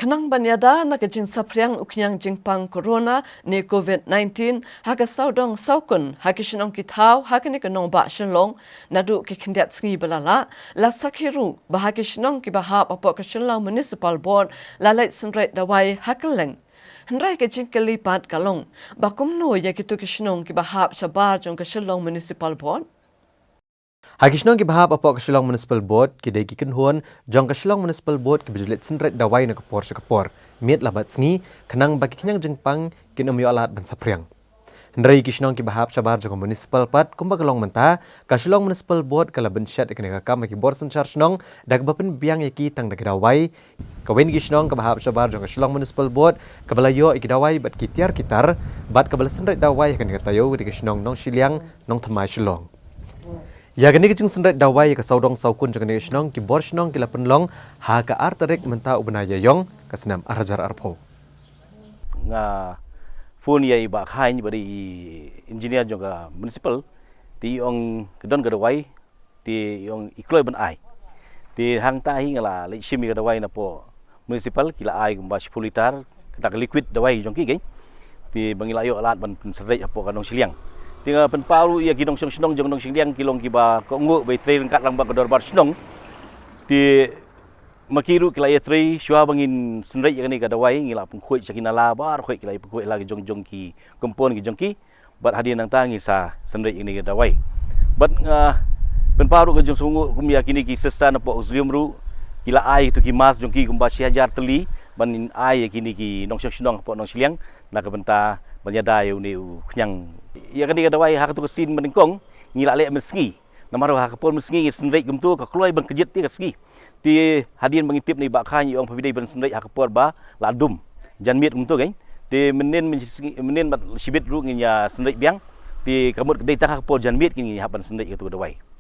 Kenang banyada na kajing sapriang uknyang jingpang corona ni COVID-19 haga saudong saukun hagi Shnong kitau hagi ni kenong ba Shillong nadu kikindiat sengi belala la sakhiru bahagi Shnong ki bahap hapoh ke Shillong Municipal Board lalait Synreit Dawai hakeleng. Hendrai kajing kelipat kalong bakumno ya kitu ke Shnong ki bahap sabar jong ke Shillong Municipal Board. Hagi Shnong ki bahap hapoh ke Shillong Municipal Board ki dai ki kenhuan jong ke Shillong Municipal Board ki bijulit Synreit Dawai na kapor sa kapor miet labat sengi kenang bagi kenyang jengpang kin umyo alat ban sapriang. Hendrai ki Shnong ki bahap sabar jong Municipal pat kumba kalong menta ka Shillong Municipal Board kala ben syat ikene ka kam ki bor sensar Shnong dag bapen biang yaki tang dag Dawai kawen ki Shnong ka bahap sabar jong Shillong Municipal Board kabalayo iki Dawai bat ki tiar kitar bat kabala Synreit Dawai kan ka tayo di ki Shnong nong Shillong nong thamai Shillong. Ya gani kicing Synreit Dawai ka saudong saukun jang ni Shnong ki bor Shnong ki lapenlong ha ka artarik menta ubna yayong ka senam arajar arpo. Nga phone yai ba khai ni bari engineer jong ka municipal ti ong kedon ka Dawai ti ong ikloi ban ai. Ti hang ta hi ngala le simi ka Dawai na po municipal kila ai gumba 10 liter kita liquid Dawai jong ki gay. Ti bangilayo alat ban Synreit hapo kanong Shillong. Tinga penparu ia kidong Shnong jong nong Shillong kilong kiba ko ngu bai trail kat lang ba kedor bar Shnong ti makiru kila ia trail syua bangin Synreit ni ka Dawai ngila pengkhuit sakinala bar khuit kila pengkhuit lagi jong ki kompon ki jong ki bat hadian nang tangi sa Synreit ni ka Dawai bat penparu ke jong sungu kum yakini ki sesta na po uzlium ru kila ai tu ki mas jong ki kumba siajar teli banin ai yakini ki nong Shnong po nong Shillong na ka benta banyada yu ni kenyang ya kan dia Dawai hak tu kesin meningkong ngila lek meski namaro hak pol meski Synreit gumtu ka kloi bang kejit ti keski ti hadian mengitip ni bak khan yong pabidai ban Synreit hak pol ba ladum jan miet gumtu kan ti menen bat sibit ru nginya Synreit biang ti kamut kedai tak hak pol jan miet ngi hak ban Synreit tu Dawai